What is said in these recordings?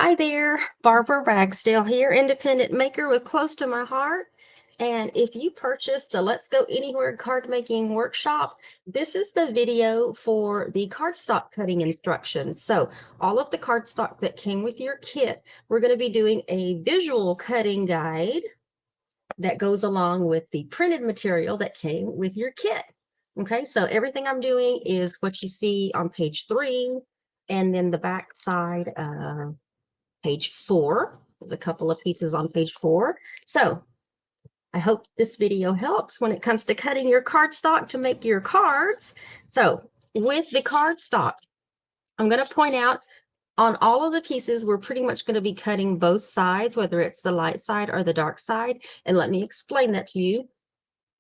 Hi there, Barbara Ragsdale here, independent maker with close to my heart. And if you purchased the Let's Go Anywhere card making workshop, this is the video for the cardstock cutting instructions. So all of the cardstock that came with your kit, we're going to be doing a visual cutting guide that goes along with the printed material that came with your kit. Okay, so everything I'm doing is what you see on page 3, and then the back side page 4. There's a couple of pieces on page 4. So I hope this video helps when it comes to cutting your cardstock to make your cards. So with the cardstock, I'm going to point out on all of the pieces, we're pretty much going to be cutting both sides, whether it's the light side or the dark side. And let me explain that to you.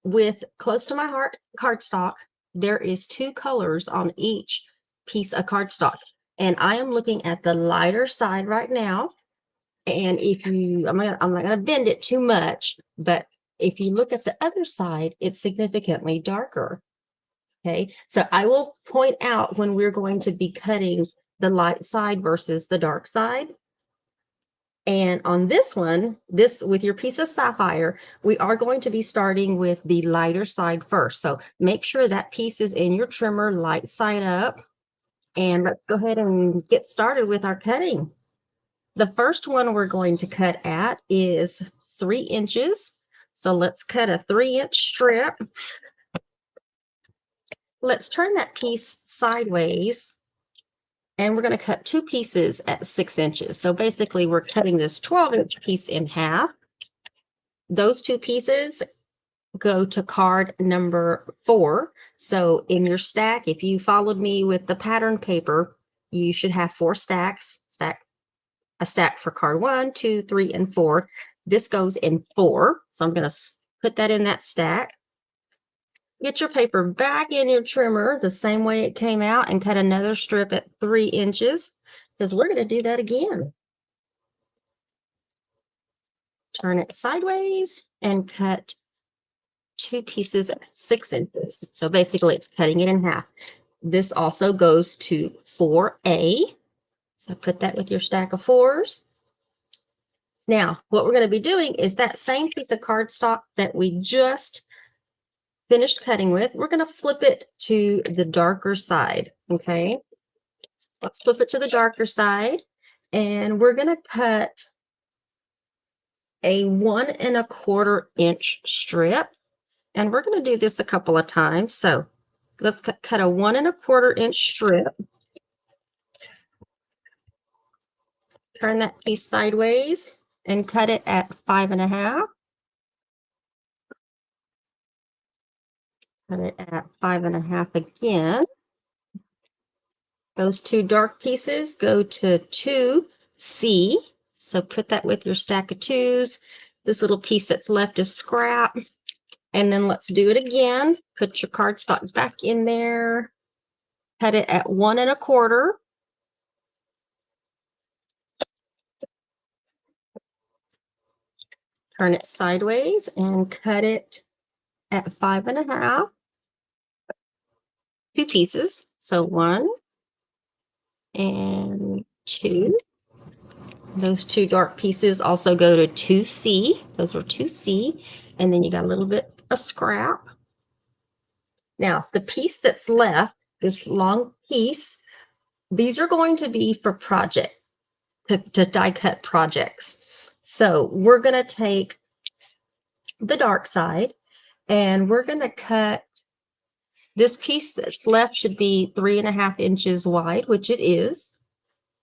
With close to my heart cardstock, there is 2 colors on each piece of cardstock. And I am looking at the lighter side right now. And if you, I'm not going to bend it too much, but if you look at the other side, it's significantly darker. Okay, so I will point out when we're going to be cutting the light side versus the dark side. And on this one, this with your piece of sapphire, we are going to be starting with the lighter side first. So make sure that piece is in your trimmer, light side up. And let's go ahead and get started with our cutting. The first one we're going to cut at is 3 inches. So let's cut a 3-inch strip. Let's turn that piece sideways, and we're going to cut 2 pieces at 6 inches. So basically we're cutting this 12-inch piece in half. Those 2 pieces go to card number 4. So in your stack, if you followed me with the pattern paper, you should have 4 stacks. A stack for card 1, 2, 3, and 4. This goes in 4. So I'm going to put that in that stack. Get your paper back in your trimmer the same way it came out and cut another strip at 3 inches, because we're going to do that again. Turn it sideways and cut 2 pieces at 6 inches. So basically it's cutting it in half. This also goes to 4A. So put that with your stack of 4s. Now, what we're going to be doing is that same piece of cardstock that we just finished cutting with, we're going to flip it to the darker side, okay? Let's flip it to the darker side, and we're going to cut a 1 1/4 inch strip, and we're going to do this a couple of times. So let's cut a 1 1/4 inch strip. Turn that piece sideways and cut it at 5 1/2. Cut it at 5 1/2 again. Those 2 dark pieces go to 2C. So put that with your stack of 2s. This little piece that's left is scrap. And then let's do it again. Put your cardstock back in there. Cut it at 1 1/4. Turn it sideways and cut it at 5 1/2. 2 pieces. So 1 and 2. Those 2 dark pieces also go to 2C. Those are 2C. And then you got a little bit of scrap. Now, the piece that's left, this long piece, these are going to be for to die cut projects. So we're going to take the dark side and we're going to cut this piece that's left should be 3 1/2 inches wide, which it is.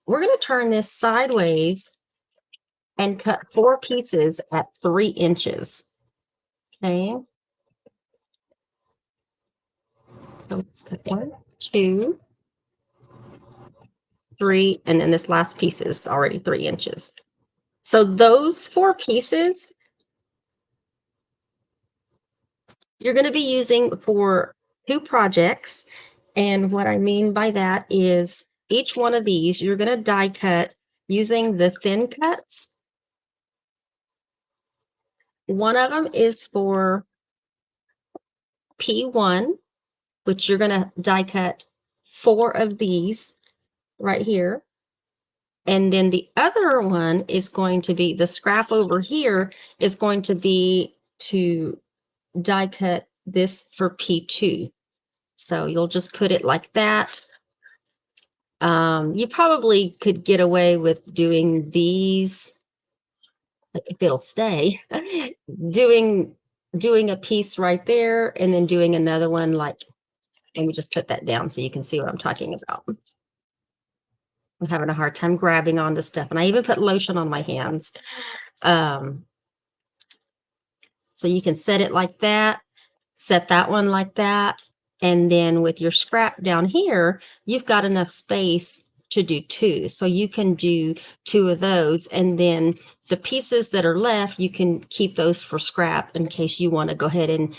We're going to turn this sideways and cut 4 pieces at 3 inches. Okay. So let's cut 1, 2, 3, and then this last piece is already 3 inches. So those 4 pieces you're going to be using for 2 projects. And what I mean by that is each one of these, you're going to die cut using the thin cuts. One of them is for P1, which you're going to die cut 4 of these right here. And then the other one is going to be, the scrap over here is going to be to die cut this for P2. So you'll just put it like that. You probably could get away with doing these, if it'll stay, doing a piece right there and then doing another one, like, let me just put that down so you can see what I'm talking about. I'm having a hard time grabbing onto stuff, and I even put lotion on my hands. So you can set it like that, set that one like that, and then with your scrap down here, you've got enough space to do two. So you can do two of those, and then the pieces that are left, you can keep those for scrap in case you want to go ahead and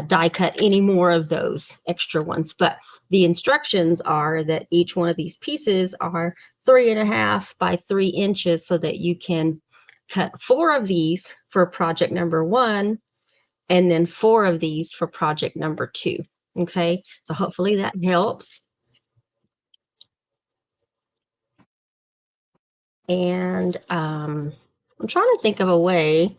die cut any more of those extra ones. But the instructions are that each one of these pieces are 3.5 by 3 inches so that you can cut 4 of these for project number 1 and then 4 of these for project number 2. Okay, so hopefully that helps. And I'm trying to think of a way.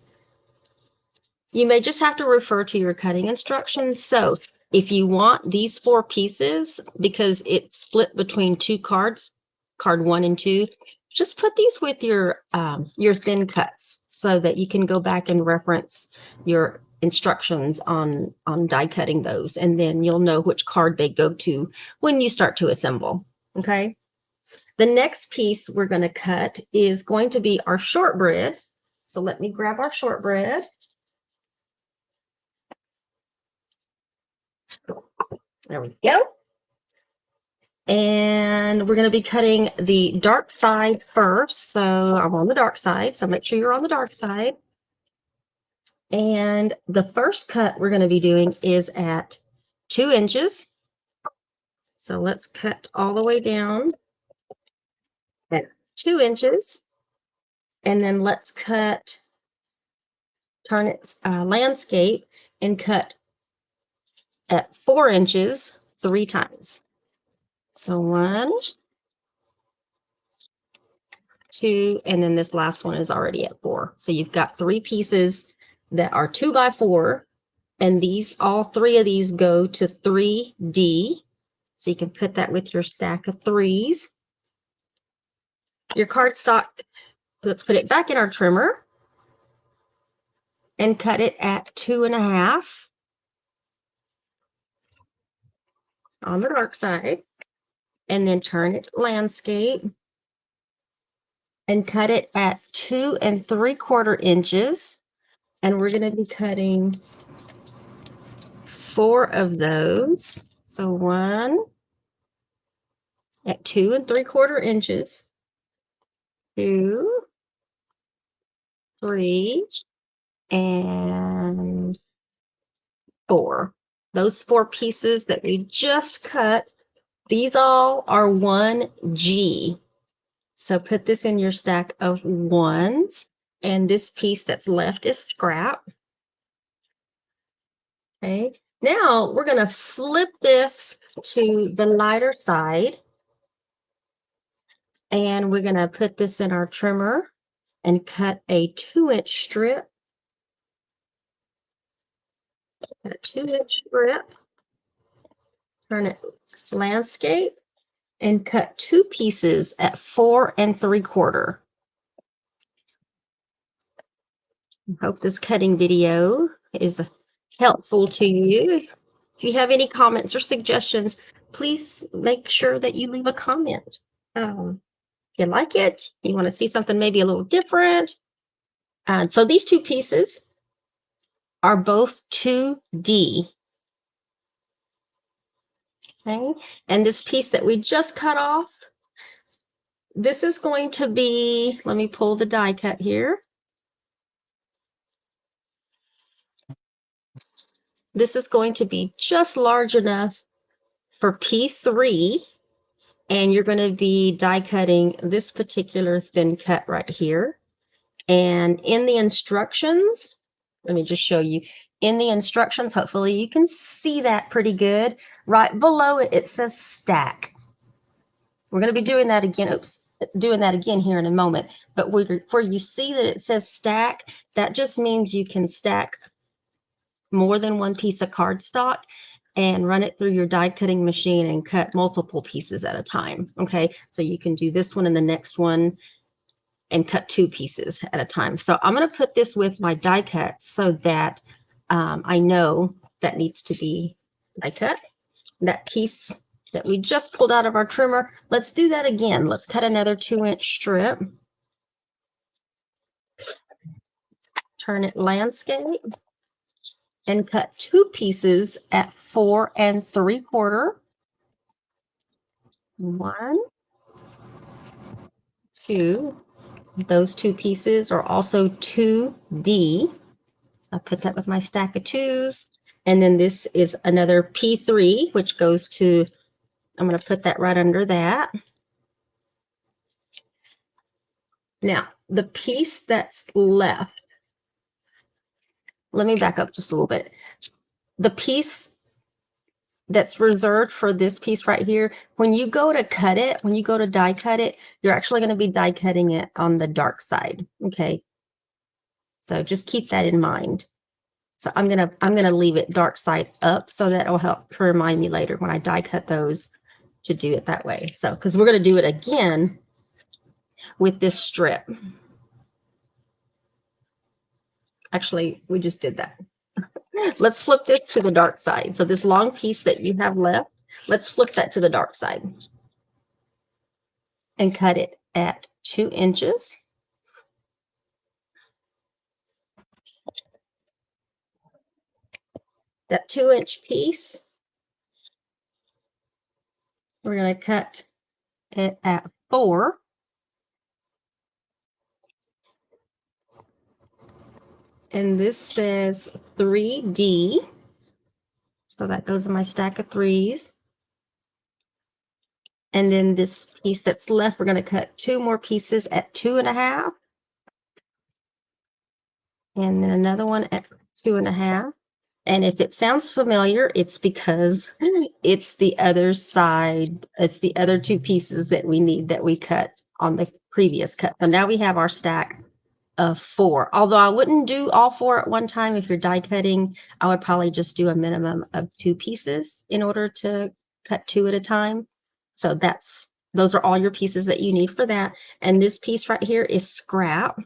You may just have to refer to your cutting instructions. So if you want these 4 pieces, because it's split between 2 cards, card 1 and 2, just put these with your thin cuts so that you can go back and reference your instructions on die cutting those, and then you'll know which card they go to when you start to assemble. Okay. The next piece we're going to cut is going to be our shortbread. So let me grab our shortbread. There we go. And we're going to be cutting the dark side first. So I'm on the dark side. So make sure you're on the dark side. And the first cut we're going to be doing is at 2 inches. So let's cut all the way down at 2 inches. And then let's cut, turn it landscape and cut at 4 inches 3 times. So 1, 2, and then this last one is already at 4. So you've got 3 pieces that are 2 by 4, and these, all 3 of these go to 3D. So you can put that with your stack of 3s. Your cardstock, let's put it back in our trimmer and cut it at 2.5 on the dark side, and then turn it to landscape and cut it at 2 3/4 inches. And we're going to be cutting 4 of those. So 1 at 2 3/4 inches, 2, 3, and 4. Those 4 pieces that we just cut, these all are 1G. So put this in your stack of 1s, and this piece that's left is scrap. Okay, now we're going to flip this to the lighter side, and we're going to put this in our trimmer and cut a 2-inch strip. A 2-inch strip, turn it landscape, and cut 2 pieces at 4 3/4. I hope this cutting video is helpful to you. If you have any comments or suggestions, please make sure that you leave a comment. If you like it, you want to see something maybe a little different. And so these 2 pieces are both 2D. Okay, and this piece that we just cut off, this is going to be, let me pull the die cut here. This is going to be just large enough for P3, and you're going to be die cutting this particular thin cut right here. And in the instructions, let me just show you. In the instructions, hopefully you can see that pretty good. Right below it, it says stack. We're going to be doing that again. Oops, doing that again here in a moment. But where you see that it says stack, that just means you can stack more than one piece of cardstock and run it through your die cutting machine and cut multiple pieces at a time. Okay, so you can do this one and the next one and cut 2 pieces at a time. So I'm going to put this with my die cuts so that I know that needs to be die cut. That piece that we just pulled out of our trimmer, let's do that again. Let's cut another 2-inch strip. Turn it landscape and cut 2 pieces at 4 3/4. 1, 2. Those 2 pieces are also 2D. I put that with my stack of 2s. And then this is another P3, which goes to, I'm going to put that right under that. Now, the piece that's left, let me back up just a little bit. The piece that's reserved for this piece right here, when you go to cut it, when you go to die cut it, you're actually going to be die cutting it on the dark side. Okay. So just keep that in mind. So I'm gonna leave it dark side up so that will help to remind me later when I die cut those to do it that way. So because we're gonna do it again with this strip. Actually, we just did that. Let's flip this to the dark side. So this long piece that you have left, let's flip that to the dark side and cut it at 2 inches. That 2-inch piece, we're going to cut it at 4. And this says 3D. So that goes in my stack of 3s. And then this piece that's left, we're going to cut 2 more pieces at 2.5. And then another one at 2.5. And if it sounds familiar, it's because it's the other side. It's the other 2 pieces that we need that we cut on the previous cut. So now we have our stack of 4. Although I wouldn't do all 4 at one time. If you're die cutting, I would probably just do a minimum of 2 pieces in order to cut 2 at a time. So those are all your pieces that you need for that. And this piece right here is scrap.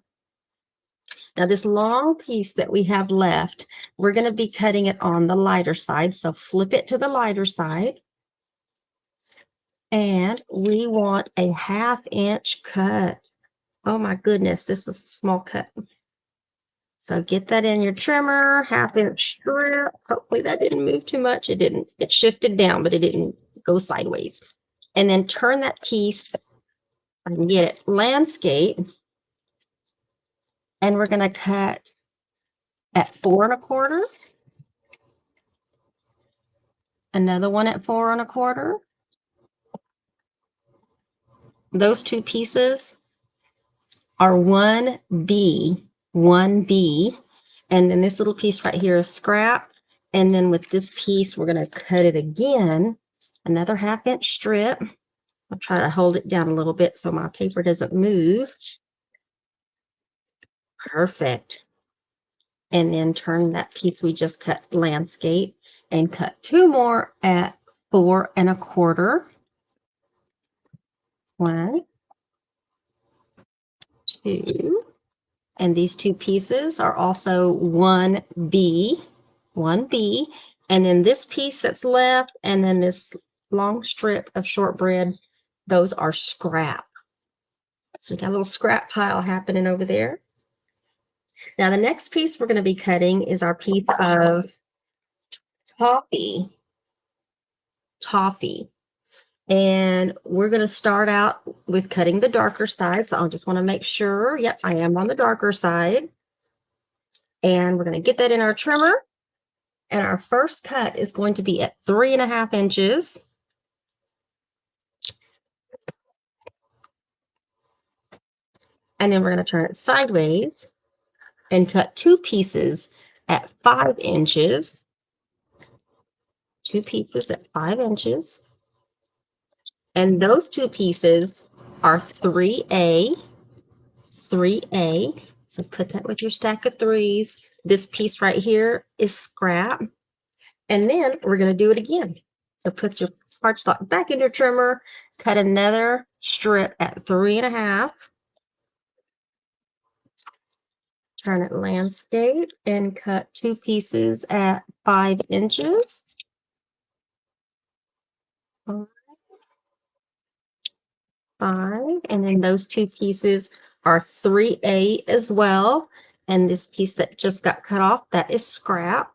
Now this long piece that we have left, we're going to be cutting it on the lighter side. So flip it to the lighter side. And we want a 1/2 inch cut. Oh my goodness, this is a small cut. So get that in your trimmer, 1/2 inch strip. Hopefully that didn't move too much. It didn't. It shifted down, but it didn't go sideways. And then turn that piece and get it landscape. And we're going to cut at 4 1/4. Another one at 4 1/4. Those 2 pieces are 1B, 1B. And then this little piece right here is scrap. And then with this piece, we're going to cut it again, another 1/2 inch strip. I'll try to hold it down a little bit so my paper doesn't move. Perfect. And then turn that piece we just cut landscape and cut 2 more at 4 1/4. 1, 2. And these 2 pieces are also 1B, 1B. And then this piece that's left, and then this long strip of shortbread, those are scrap. So we got a little scrap pile happening over there. Now the next piece we're going to be cutting is our piece of toffee. And we're going to start out with cutting the darker side. So I just want to make sure, yep, I am on the darker side. And we're going to get that in our trimmer. And our first cut is going to be at 3 1/2 inches. And then we're going to turn it sideways and cut 2 pieces at 5 inches. 2 pieces at 5 inches. And those 2 pieces are 3A, 3A. So put that with your stack of threes. This piece right here is scrap. And then we're going to do it again. So put your cardstock back in your trimmer, cut another strip at 3.5. Turn it landscape and cut 2 pieces at 5 inches. 5, and then those 2 pieces are 3A as well. And this piece that just got cut off, that is scrap.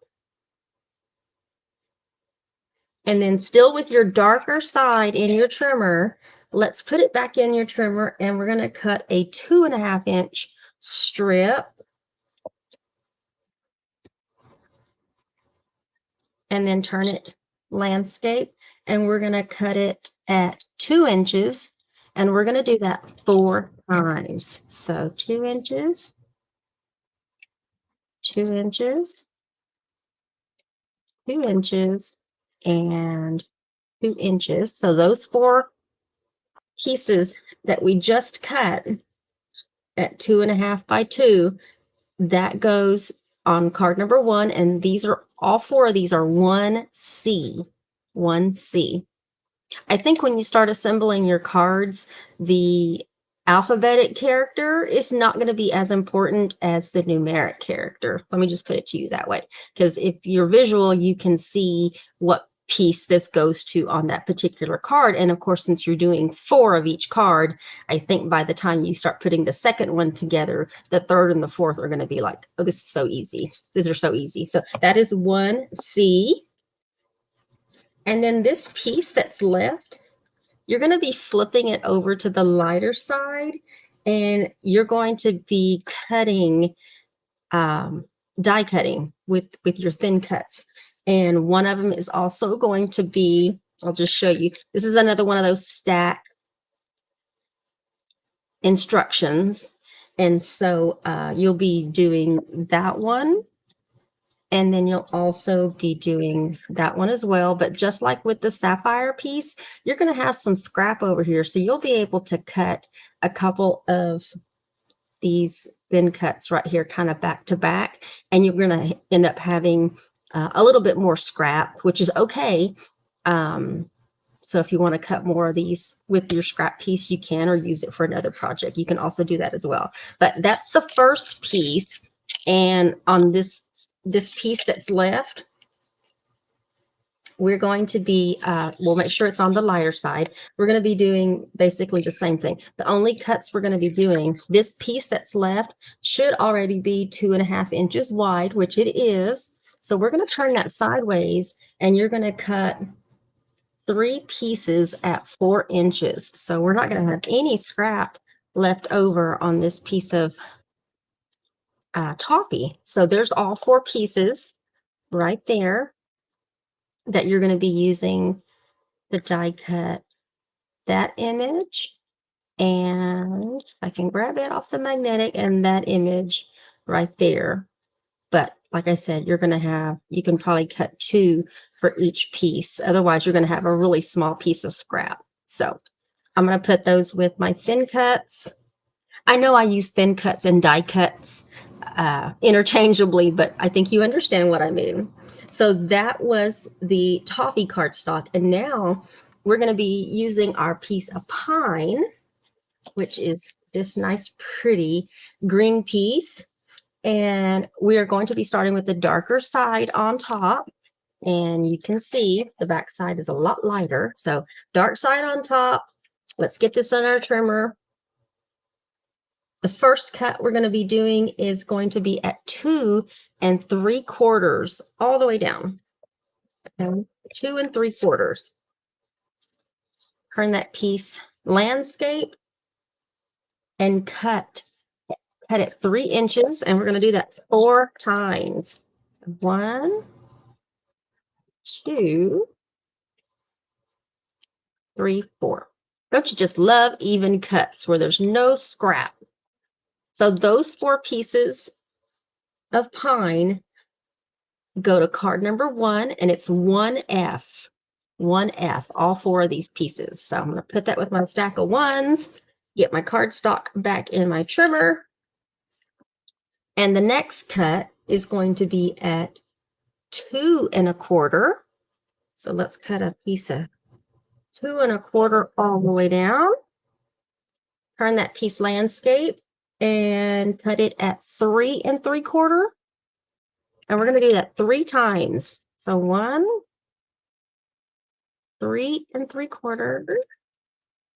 And then still with your darker side in your trimmer, let's put it back in your trimmer and we're going to cut a 2.5 inch strip. And then turn it landscape, and we're going to cut it at 2 inches, and we're going to do that 4 times. So 2 inches, 2 inches, 2 inches, and 2 inches. So those 4 pieces that we just cut at 2.5 by 2, that goes on card number 1, and these are all 4 of these are 1C, 1C. I think when you start assembling your cards, the alphabetic character is not going to be as important as the numeric character. Let me just put it to you that way. Because if you're visual, you can see what piece this goes to on that particular card. And of course, since you're doing 4 of each card, I think by the time you start putting the second one together, the third and the fourth are going to be like, oh, this is so easy. These are so easy. So that is 1C. And then this piece that's left, you're going to be flipping it over to the lighter side, and you're going to be cutting, die cutting with your thin cuts. And one of them is also going to be, I'll just show you. This is another one of those stack instructions. And so you'll be doing that one. And then you'll also be doing that one as well. But just like with the sapphire piece, you're going to have some scrap over here. So you'll be able to cut a couple of these thin cuts right here, kind of back to back. And you're going to end up having a little bit more scrap, which is okay. So if you want to cut more of these with your scrap piece, you can, or use it for another project. You can also do that as well. But that's the first piece. And on this piece that's left, we're going to be, we'll make sure it's on the lighter side. We're going to be doing basically the same thing. The only cuts we're going to be doing, this piece that's left should already be 2.5 inches wide, which it is. So we're going to turn that sideways, and you're going to cut 3 pieces at 4 inches. So we're not going to have any scrap left over on this piece of toffee. So there's all 4 pieces right there that you're going to be using to die cut that image. And I can grab it off the magnetic and that image right there. But like I said, you're going to have, you can probably cut 2 for each piece. Otherwise, you're going to have a really small piece of scrap. So I'm going to put those with my thin cuts. I know I use thin cuts and die cuts interchangeably, but I think you understand what I mean. So that was the toffee cardstock. And now we're going to be using our piece of pine, which is this nice, pretty green piece. And we are going to be starting with the darker side on top. And you can see the back side is a lot lighter. So dark side on top. Let's get this on our trimmer. The first cut we're going to be doing is going to be at 2 3/4 all the way down. Okay. 2 3/4. Turn that piece landscape and cut it 3 inches, and we're going to do that 4 times. 1, 2, 3, 4. Don't you just love even cuts where there's no scrap? So those 4 pieces of pine go to card number 1, and it's 1F. 1F, all 4 of these pieces. So I'm going to put that with my stack of ones, Get my cardstock back in my trimmer. And the next cut is going to be at 2 1/4. So let's cut a piece of 2 1/4 all the way down. Turn that piece landscape and cut it at 3 3/4. And we're going to do that 3 times. So 1, 3 3/4,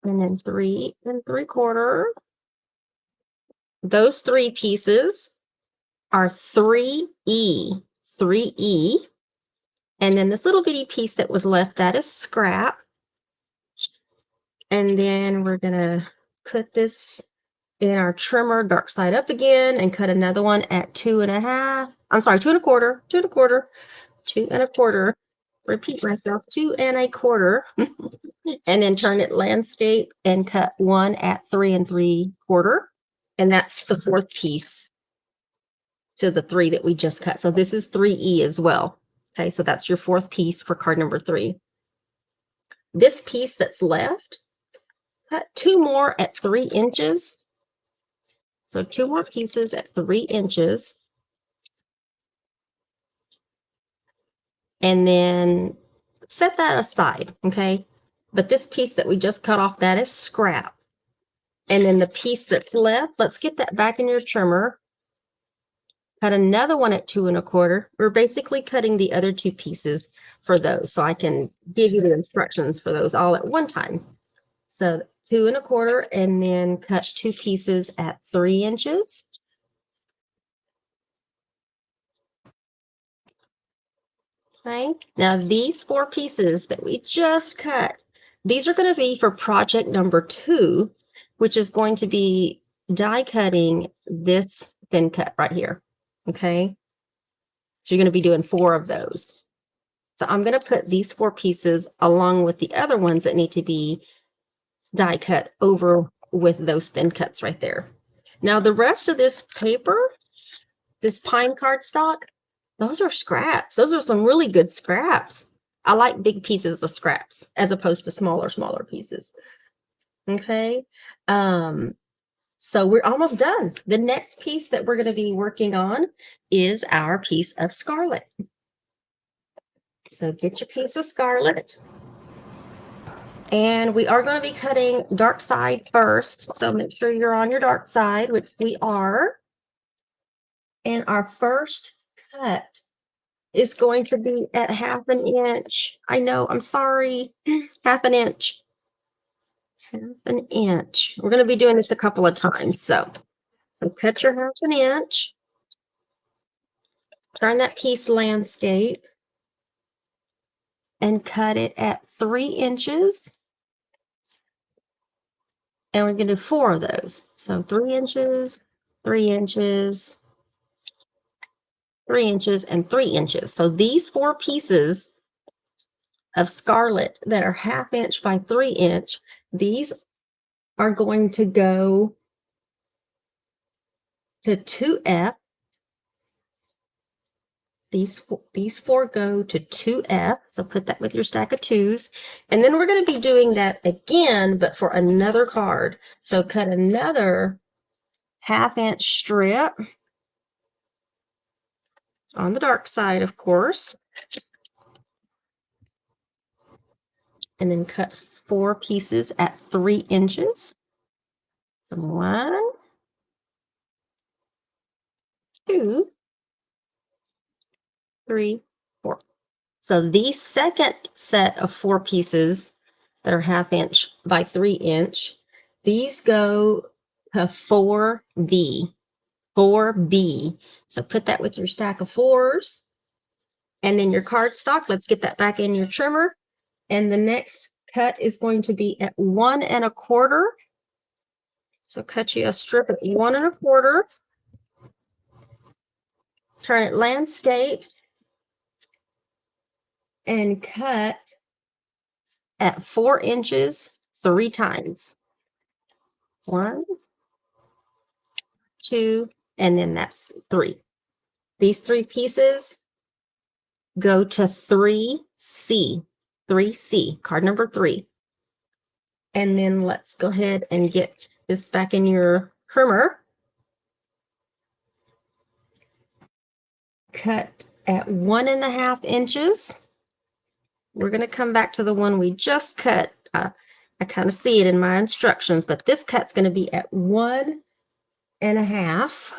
and then 3 3/4. Those 3 pieces are 3E, 3E. And then this little bitty piece that was left, that is scrap. And then we're going to put this in our trimmer dark side up again and cut another one at 2 1/2. I'm sorry, 2 1/4, 2 1/4, 2 1/4. Repeat myself, 2 1/4. And then turn it landscape and cut one at 3 3/4. And that's the 4th piece to the 3 that we just cut. So this is 3E as well. Okay, so that's your 4th piece for card number 3. This piece that's left, cut 2 more at 3 inches. So 2 more pieces at 3 inches. And then set that aside, okay? But this piece that we just cut off, that is scrap. And then the piece that's left, let's get that back in your trimmer. Cut another one at 2 1/4. We're basically cutting the other 2 pieces for those, so I can give you the instructions for those all at one time. So 2 1/4, and then cut 2 pieces at 3 inches. Okay. Now these 4 pieces that we just cut, these are going to be for project number 2, which is going to be die cutting this thin cut right here. Okay. So you're going to be doing 4 of those. So I'm going to put these 4 pieces along with the other ones that need to be die cut over with those thin cuts right there. Now the rest of this paper, this pine cardstock, those are scraps. Those are some really good scraps. I like big pieces of scraps as opposed to smaller pieces. Okay. So we're almost done. The next piece that we're going to be working on is our piece of scarlet. So get your piece of scarlet. And we are going to be cutting dark side first. So make sure you're on your dark side, which we are. And our first cut is going to be at 1/2 inch. I know, I'm sorry. 1/2 inch. 1/2 inch. We're going to be doing this a couple of times. So cut your 1/2 inch. Turn that piece landscape and cut it at 3 inches. And we're going to do 4 of those. So 3 inches, 3 inches, 3 inches, and 3 inches. So these 4 pieces of scarlet that are 1/2 inch by 3 inch, these are going to go to 2F. These 4 go to 2F. So put that with your stack of 2s. And then we're going to be doing that again, but for another card. So cut another 1/2 inch strip on the dark side, of course. And then cut 4 pieces at 3 inches. So 1, 2, 3, 4. So the second set of 4 pieces that are 1/2 inch by 3 inch, these go to 4B. 4B. So put that with your stack of 4s. And then your cardstock, let's get that back in your trimmer. And the next cut is going to be at 1 1/4. So cut you a strip at 1 1/4. Turn it landscape and cut at 4 inches 3 times. 1, 2, and then that's 3. These 3 pieces go to 3C. 3C, card number 3. And then let's go ahead and get this back in your trimmer. Cut at 1.5 inches. We're going to come back to the one we just cut. I kind of see it in my instructions, but this cut's going to be at 1.5.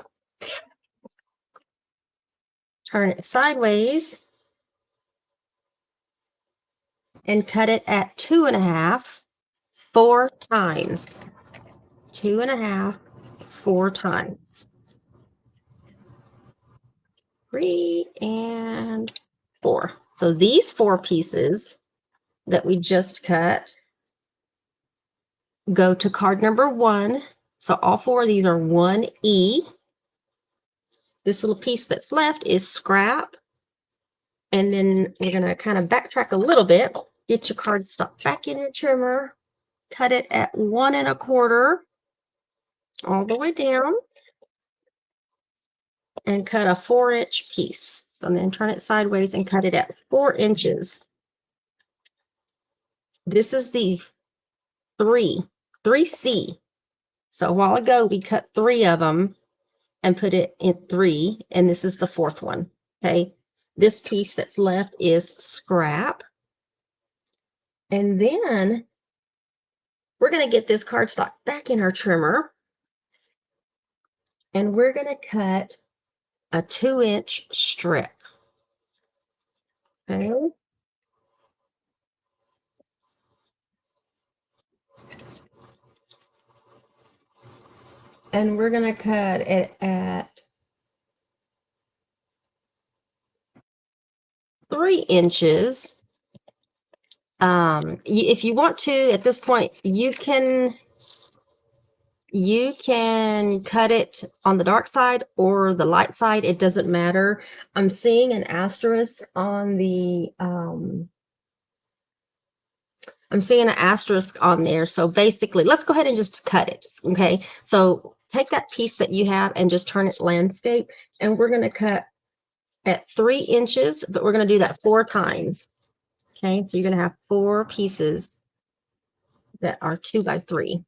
Turn it sideways and cut it at 2.5, 4 times. 2.5, 4 times. 3 and 4. So these 4 pieces that we just cut go to card number 1. So all 4 of these are 1E. This little piece that's left is scrap. And then you're going to kind of backtrack a little bit. Get your cardstock back in your trimmer. Cut it at 1.25 all the way down. And cut a 4-inch piece. So then turn it sideways and cut it at 4 inches. This is the 3C. So a while ago, we cut 3 of them and put it in 3, and this is the 4th one, okay? This piece that's left is scrap. And then we're going to get this cardstock back in our trimmer, and we're going to cut a 2-inch strip, okay? And we're going to cut it at 3 inches. If you want to, at this point, you can cut it on the dark side or the light side. It doesn't matter. I'm seeing an asterisk on the I'm seeing an asterisk on there. So basically, let's go ahead and just cut it. Okay. So take that piece that you have and just turn it landscape. And we're going to cut at 3 inches, but we're going to do that 4 times. Okay. So you're going to have 4 pieces that are 2 by 3.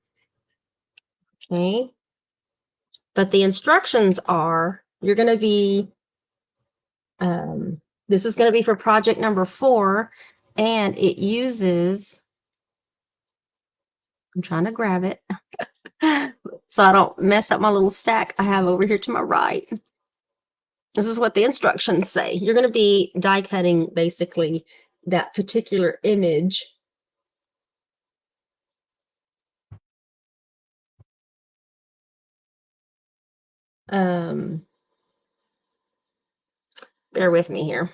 Okay. But the instructions are, you're going to be, this is going to be for project number 4, and it uses, I'm trying to grab it so I don't mess up my little stack I have over here to my right. This is what the instructions say. You're going to be die cutting basically that particular image. Bear with me here.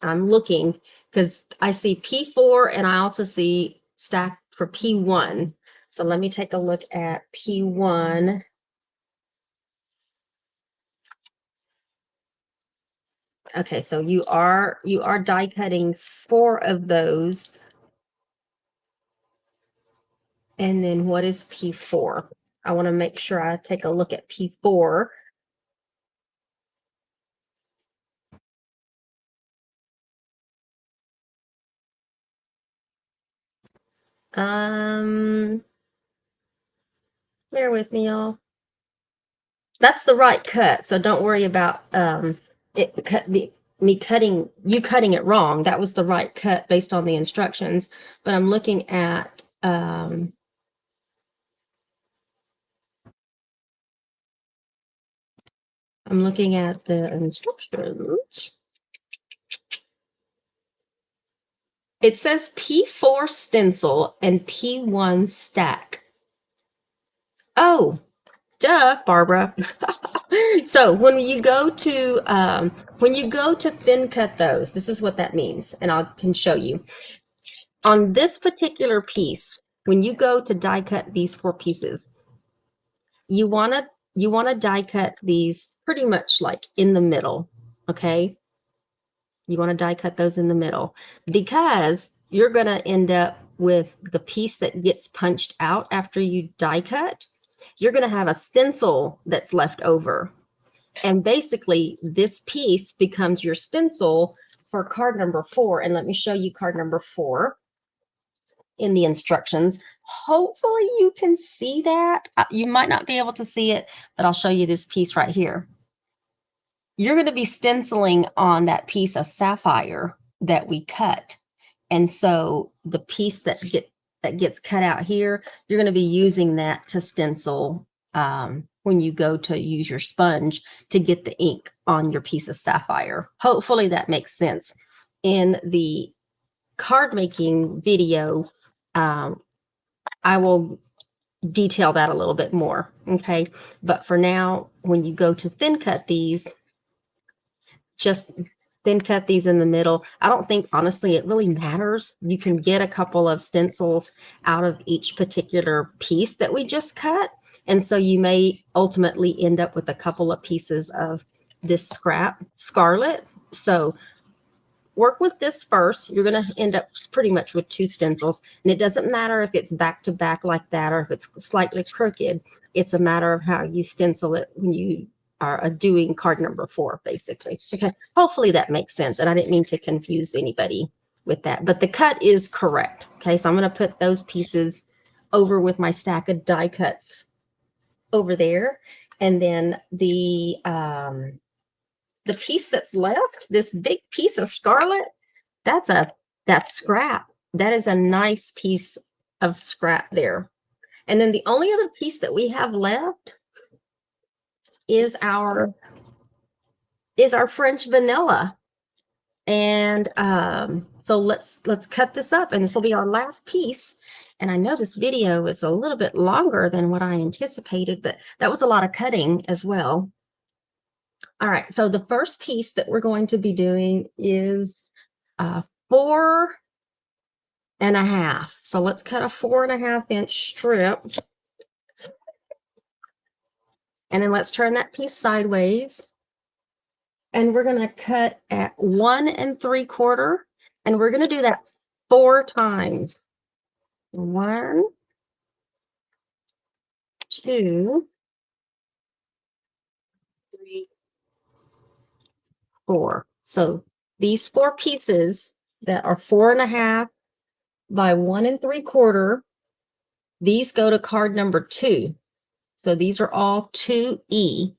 I'm looking because I see P4 and I also see stack for P1. So let me take a look at P1. Okay, so you are die cutting 4 of those. And then what is P4? I want to make sure I take a look at P4. Bear with me, y'all. That's the right cut, so don't worry about me cutting it wrong. That was the right cut based on the instructions. But I'm looking at I'm looking at the instructions. It says P4 stencil and P1 stack. Oh, duh, Barbara. So when you go to thin cut those, this is what that means, and I can show you. On this particular piece, when you go to die cut these 4 pieces, you wanna die cut these pretty much like in the middle, okay? You want to die cut those in the middle because you're going to end up with the piece that gets punched out after you die cut. You're going to have a stencil that's left over. And basically, this piece becomes your stencil for card number 4. And let me show you card number 4 in the instructions. Hopefully you can see that. You might not be able to see it, but I'll show you this piece right here. You're going to be stenciling on that piece of sapphire that we cut. And so the piece that gets cut out here, you're going to be using that to stencil when you go to use your sponge to get the ink on your piece of sapphire. Hopefully that makes sense. In the card making video, I will detail that a little bit more. Okay. But for now, when you go to thin cut these, just thin cut these in the middle. I don't think, honestly, it really matters. You can get a couple of stencils out of each particular piece that we just cut. And so you may ultimately end up with a couple of pieces of this scrap scarlet. So work with this first. You're going to end up pretty much with 2 stencils. And it doesn't matter if it's back to back like that or if it's slightly crooked. It's a matter of how you stencil it when you are doing card number 4, basically. Okay. Hopefully that makes sense. And I didn't mean to confuse anybody with that. But the cut is correct. Okay. So I'm going to put those pieces over with my stack of die cuts over there. And then the piece that's left, this big piece of scarlet, that's scrap. That is a nice piece of scrap there. And then the only other piece that we have left is our French vanilla. And so let's cut this up, and this will be our last piece. And I know this video is a little bit longer than what I anticipated, but that was a lot of cutting as well. All right, so the first piece that we're going to be doing is 4.5. So let's cut a 4.5-inch strip. And then let's turn that piece sideways. And we're going to cut at 1 3/4. And we're going to do that 4 times. 1, 2, 3, 4. So these 4 pieces that are 4.5 by 1 3/4, these go to card number 2. So these are all 2E.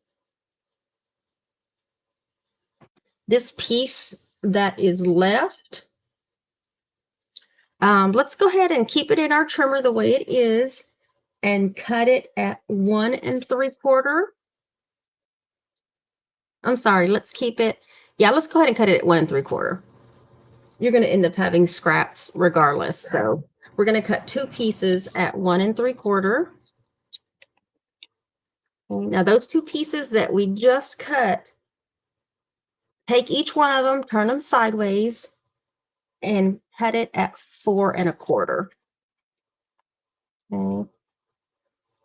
This piece that is left, let's go ahead and keep it in our trimmer the way it is and cut it at 1 3/4. I'm sorry, let's keep it. Yeah, let's go ahead and cut it at 1 3/4. You're going to end up having scraps regardless. So we're going to cut 2 pieces at 1 3/4. Now those 2 pieces that we just cut, take each one of them, turn them sideways, and cut it at 4 1/4. Okay.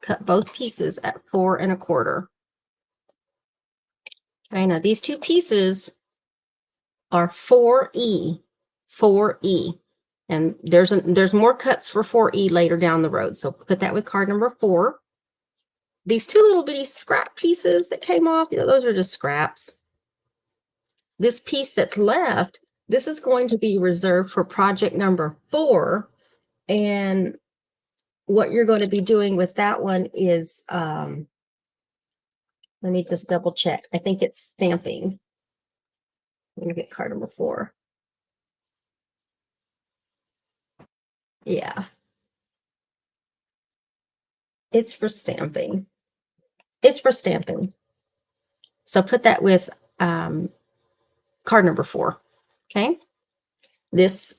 Cut both pieces at 4 1/4. Okay, now these 2 pieces are 4E, 4E. And there's more cuts for 4E later down the road. So put that with card number 4. These 2 little bitty scrap pieces that came off, those are just scraps. This piece that's left, this is going to be reserved for project number 4. And what you're going to be doing with that one is, let me just double check. I think it's stamping. I'm going to get card number 4. Yeah. It's for stamping. It's for stamping. So put that with card number 4. Okay. This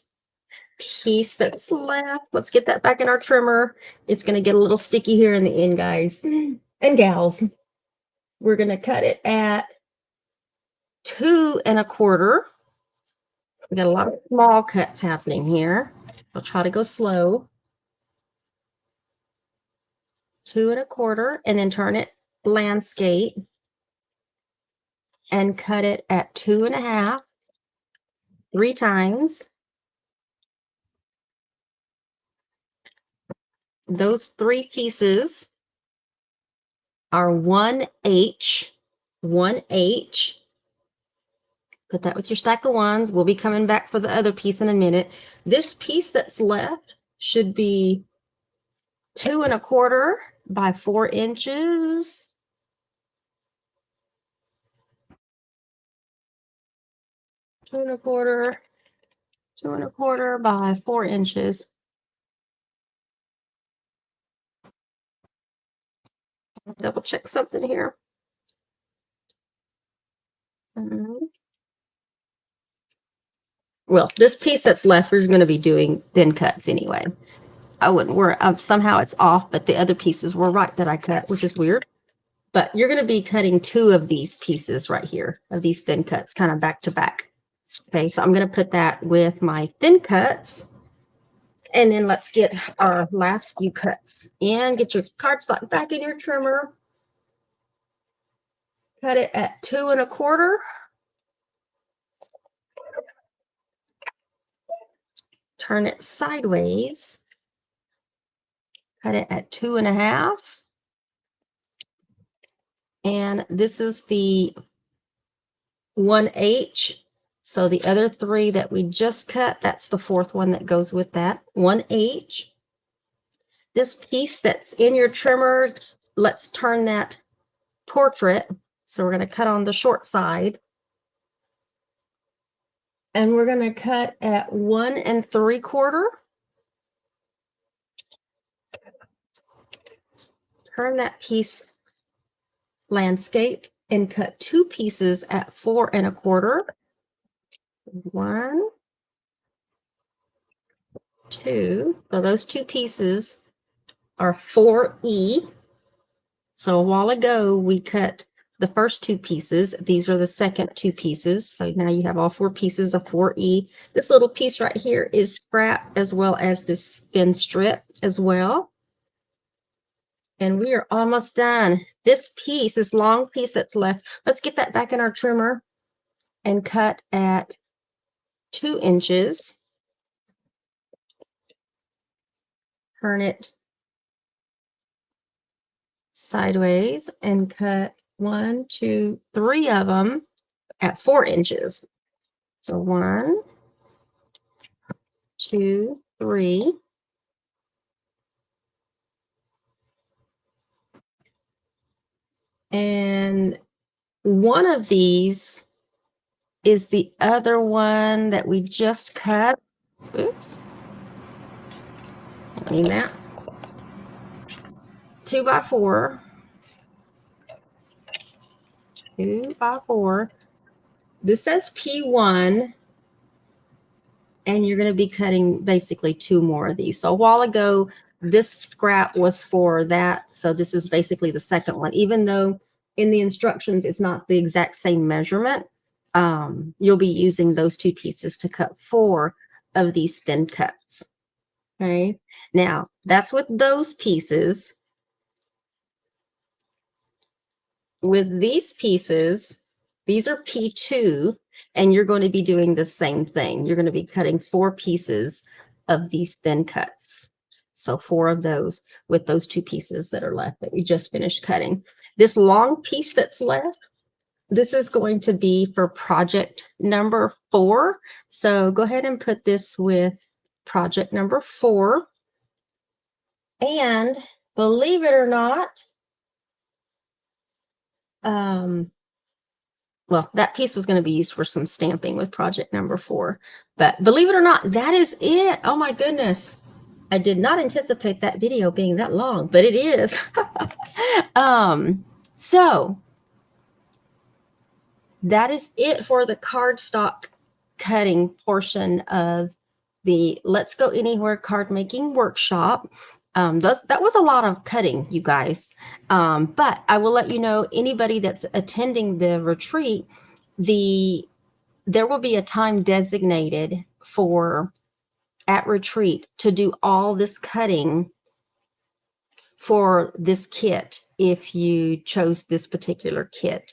piece that's left, let's get that back in our trimmer. It's going to get a little sticky here in the end, guys and gals. We're going to cut it at 2 1/4. We got a lot of small cuts happening here. So I'll try to go slow. 2 1/4, and then turn it landscape and cut it at 2 1/2, 3 times. Those 3 pieces are 1H, 1H. Put that with your stack of 1s. We'll be coming back for the other piece in a minute. This piece that's left should be 2 1/4 by 4 inches. 2 1/4, 2 1/4 by 4 inches. Double check something here. Well, this piece that's left, we're going to be doing thin cuts anyway. I wouldn't worry. Somehow it's off, but the other pieces were right that I cut, which is weird. But you're going to be cutting 2 of these pieces right here, of these thin cuts, kind of back to back. Okay, so I'm going to put that with my thin cuts. And then let's get our last few cuts in. Get your cardstock back in your trimmer. Cut it at 2 1/4. Turn it sideways. Cut it at 2 1/2. And this is the 1H. So the other 3 that we just cut, that's the 4th one that goes with that, 1H. This piece that's in your trimmer, let's turn that portrait. So we're going to cut on the short side. And we're going to cut at 1 3/4. Turn that piece landscape and cut 2 pieces at 4 1/4. 1, 2. So those 2 pieces are 4E. So a while ago, we cut the first 2 pieces. These are the second 2 pieces. So now you have all 4 pieces of 4E. This little piece right here is scrap, as well as this thin strip as well. And we are almost done. This piece, this long piece that's left, let's get that back in our trimmer and cut at 2 inches. Turn it sideways and cut 1, 2, 3 of them at 4 inches. So 1, 2, 3. And one of these is the other one that we just cut. Oops. I mean that. 2 by 4. 2 by 4. This says P1. And you're going to be cutting basically 2 more of these. So a while ago, this scrap was for that. So this is basically the second one. Even though in the instructions, it's not the exact same measurement, you'll be using those 2 pieces to cut 4 of these thin cuts. Okay. Now, that's with those pieces. With these pieces, these are P2, and you're going to be doing the same thing. You're going to be cutting 4 pieces of these thin cuts. So 4 of those with those 2 pieces that are left that we just finished cutting. This long piece that's left, this is going to be for project number 4. So go ahead and put this with project number 4. And believe it or not, well, that piece was going to be used for some stamping with project number 4. But believe it or not, that is it. Oh my goodness. I did not anticipate that video being that long, but it is. So that is it for the cardstock cutting portion of the Let's Go Anywhere card making workshop. That was a lot of cutting, you guys. But I will let you know, anybody that's attending the retreat, there will be a time designated for at retreat to do all this cutting for this kit if you chose this particular kit.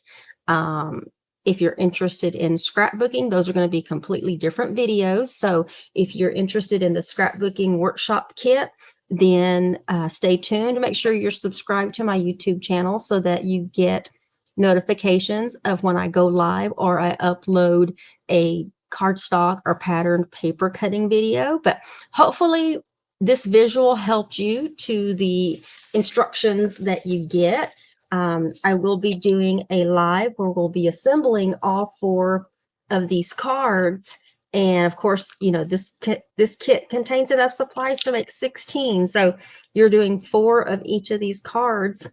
If you're interested in scrapbooking, those are going to be completely different videos. So if you're interested in the scrapbooking workshop kit, then stay tuned. Make sure you're subscribed to my YouTube channel so that you get notifications of when I go live or I upload a cardstock or patterned paper cutting video. But hopefully this visual helped you to the instructions that you get. I will be doing a live where we'll be assembling all 4 of these cards. And of course, you know, this kit contains enough supplies to make 16. So you're doing 4 of each of these cards.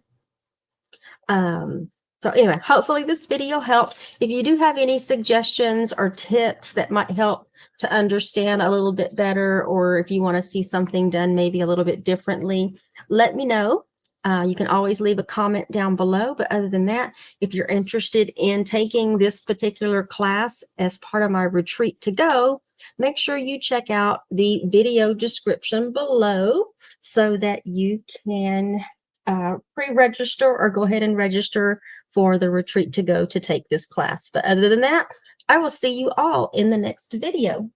So anyway, hopefully this video helped. If you do have any suggestions or tips that might help to understand a little bit better, or if you want to see something done maybe a little bit differently, let me know. You can always leave a comment down below. But other than that, if you're interested in taking this particular class as part of my retreat to go, make sure you check out the video description below so that you can pre-register or go ahead and register for the retreat to go to take this class. But other than that, I will see you all in the next video.